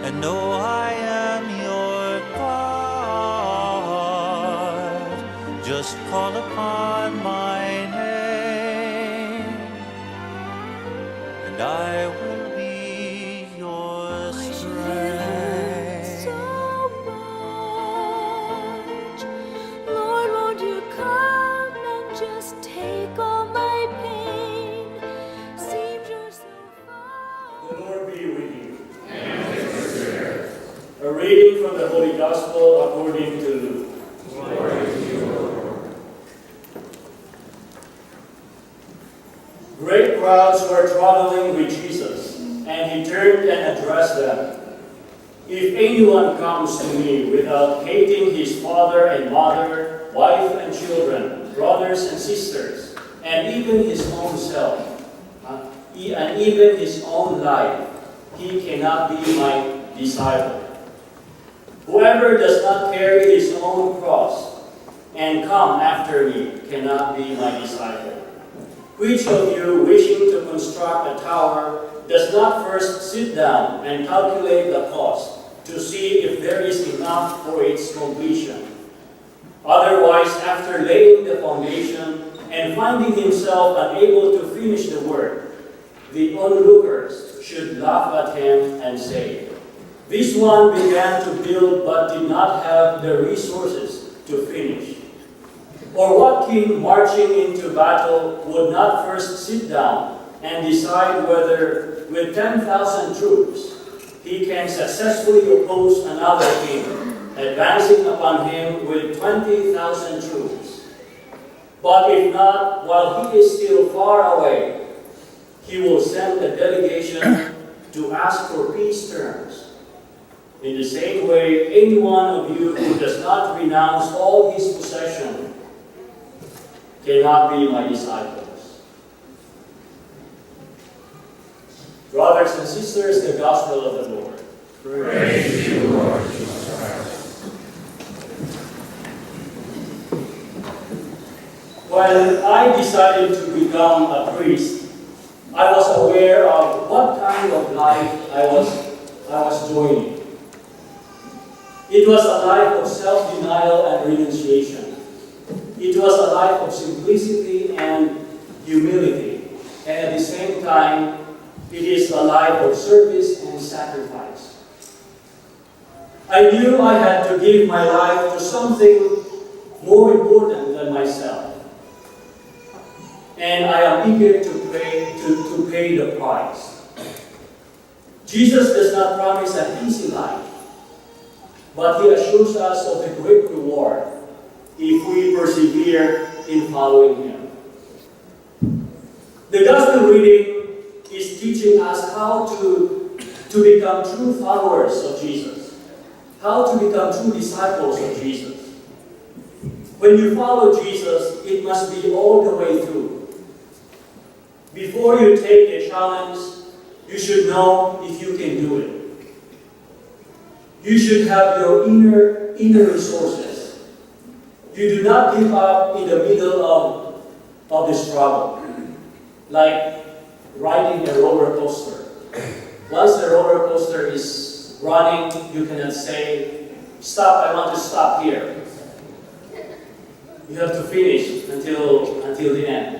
and know I am your God. Just call upon my name, and I will be your strength. So much, Lord, won't you come and just take all my pain? Seems you're so far. The Lord be with you. A reading from the Holy Gospel according to Luke. Glory to you, Lord. Great crowds were traveling with Jesus, and he turned and addressed them. If anyone comes to me without hating his father and mother, wife and children, brothers and sisters, and even his own self, and even his own life, he cannot be my disciple. Whoever does not carry his own cross and come after me cannot be my disciple. Which of you, wishing to construct a tower, does not first sit down and calculate the cost to see if there is enough for its completion? Otherwise, after laying the foundation and finding himself unable to finish the work, the onlookers should laugh at him and say, "This one began to build but did not have the resources to finish." Or what king marching into battle would not first sit down and decide whether with 10,000 troops he can successfully oppose another king, advancing upon him with 20,000 troops? But if not, while he is still far away, he will send a delegation to ask for peace terms. In the same way, any one of you who does not renounce all his possession cannot be my disciples. Brothers and sisters, the Gospel of the Lord. Praise you, Lord Jesus Christ. When I decided to become a priest, I was aware of what kind of life I was joining. It was a life of self-denial and renunciation. It was a life of simplicity and humility. And at the same time, it is a life of service and sacrifice. I knew I had to give my life to something more important than myself. And I am eager to pay the price. Jesus does not promise an easy life, but he assures us of the great reward if we persevere in following him. The Gospel reading is teaching us how to become true followers of Jesus, how to become true disciples of Jesus. When you follow Jesus, it must be all the way through. Before you take a challenge, you should know if you can do it. You should have your inner resources. You do not give up in the middle of the struggle, like riding a roller coaster. Once the roller coaster is running, you cannot say, "Stop, I want to stop here." You have to finish until the end.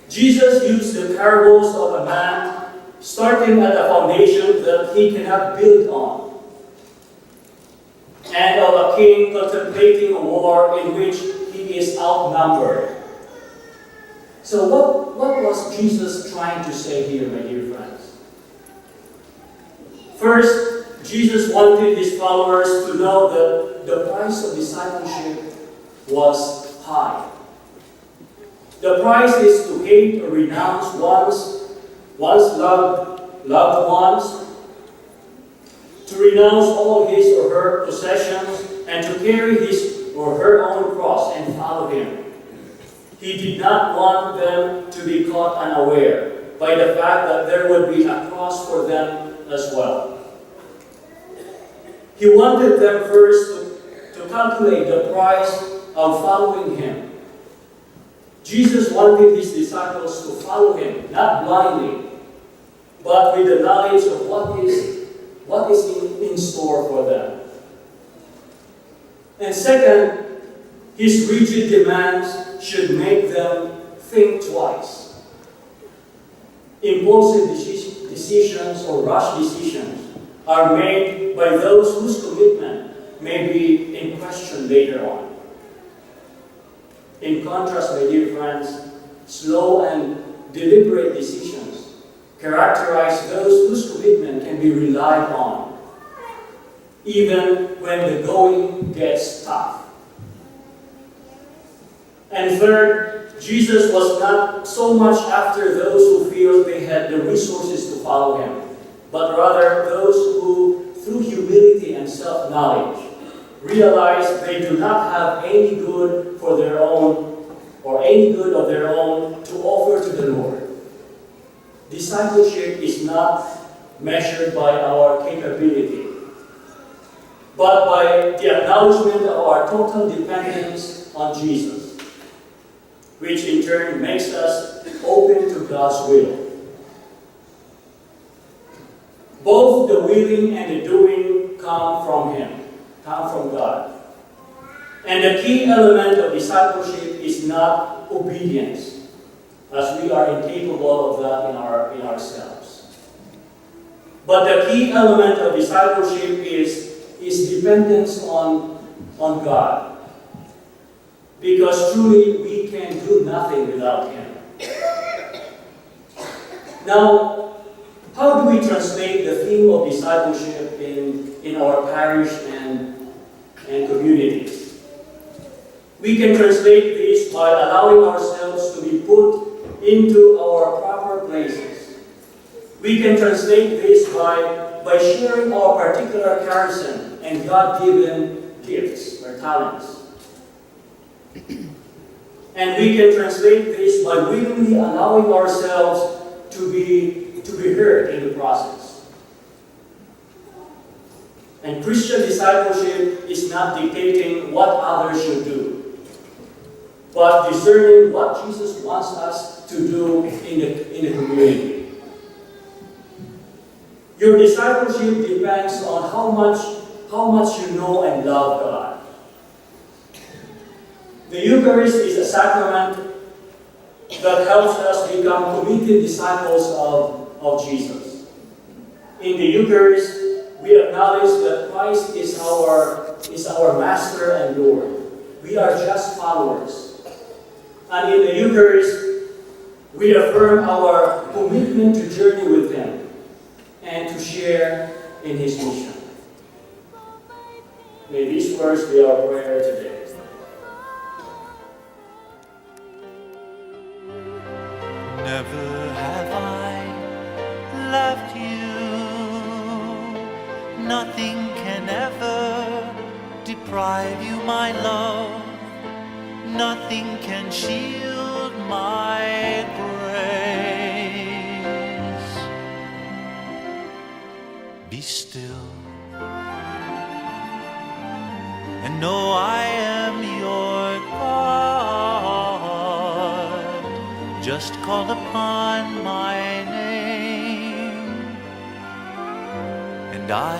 Jesus used the parables of a man starting at a foundation that he cannot build on, and of a king contemplating a war in which he is outnumbered. So what was Jesus trying to say here, my dear friends? First, Jesus wanted his followers to know that the price of discipleship was high. The price is to hate or renounce one's loved ones, to renounce all his or her possessions, and to carry his or her own cross and follow him. He did not want them to be caught unaware by the fact that there would be a cross for them as well. He wanted them first to calculate the price of following him. Jesus wanted his disciples to follow him, not blindly. but with the knowledge of what is in store for them. And second, his rigid demands should make them think twice. Impulsive decisions or rash decisions are made by those whose commitment may be in question later on. In contrast, my dear friends, slow and deliberate decisions characterize those whose commitment can be relied on, even when the going gets tough. And third, Jesus was not so much after those who feel they had the resources to follow him, but rather those who, through humility and self-knowledge, realize they do not have any good for their own or any good of their own to offer to the Lord. Discipleship is not measured by our capability, but by the acknowledgement of our total dependence on Jesus, which in turn makes us open to God's will. Both the willing and the doing come from Him, come from God. And the key element of discipleship is not obedience, as we are incapable of that in ourselves. But the key element of discipleship is dependence on God. Because truly we can do nothing without Him. Now, how do we translate the theme of discipleship in our parish and communities? We can translate this by allowing ourselves to be put into our proper places. We can translate this by sharing our particular charism and God-given gifts or talents. And we can translate this by willingly allowing ourselves to be heard in the process. And Christian discipleship is not dictating what others should do, but discerning what Jesus wants us to do in the community. Your discipleship depends on how much you know and love God. The Eucharist is a sacrament that helps us become committed disciples of Jesus. In the Eucharist, we acknowledge that Christ is our Master and Lord. We are just followers. And in the Eucharist, we affirm our commitment to journey with Him and to share in His mission. May these words be our prayer today. Never have I left you. Nothing can ever deprive you my love. Nothing can shield my grace. Be still and know I am your God. Just call upon my name and I